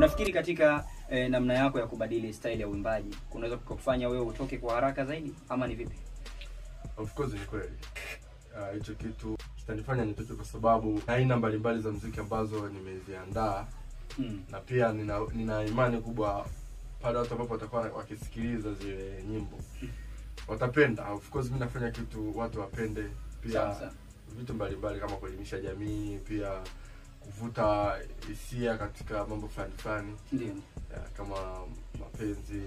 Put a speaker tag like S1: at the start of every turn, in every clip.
S1: Unafikiri katika namna yako ya kubadili style ya uimbaji kunaweza kukufanya wewe utoke kwa haraka zaidi ama ni vipi?
S2: Of course ni kweli. Hicho kitu kitanifanya nitoke kwa sababu aina mbalimbali za muziki ambazo nimeziandaa. Na pia nina imani kubwa pale watu ambapo watakuwa wakisikiliza zile nyimbo watapenda. Of course mimi nafanya kitu watu wapende pia.
S1: Sasa
S2: Vitu mbalimbali kama kuelimisha jamii, pia kuvuta hisia katika mambo fulani.
S1: ndio.
S2: Kama mapenzi,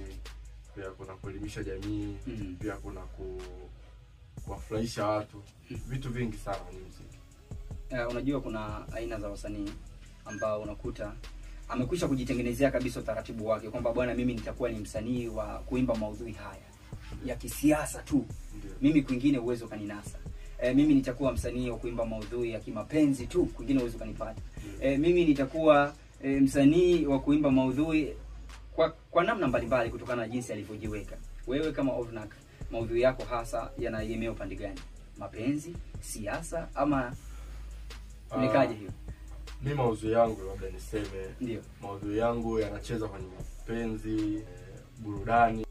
S2: pia kuna kuelimisha jamii, pia kuna kuwafurahisha watu. Vitu vingi sana ni muziki.
S1: Unajua kuna aina za wasanii ambao unakuta amekwisha kujitengenezea kabisa utaratibu wake kwamba bwana, mimi nitakuwa ni msanii wa kuimba maudhui haya ya kisiasa tu. Mimi kwingine uwezo kaninasa. Mimi nitakuwa msanii wa kuimba maudhui ya kimapenzi tu, kwingine uwezo kanipata. Mimi nitakuwa msanii wa kuimba maudhui kwa namna mbalimbali kutokana na jinsi alivyojiweka. Wewe kama Ovnak, maudhui yako hasa yanaegemea upande gani? Mapenzi, siasa ama nikaje hiyo?
S2: Mimi maudhui yangu labda niseme
S1: ndio.
S2: Maudhui yangu yanacheza kwenye mapenzi, burudani.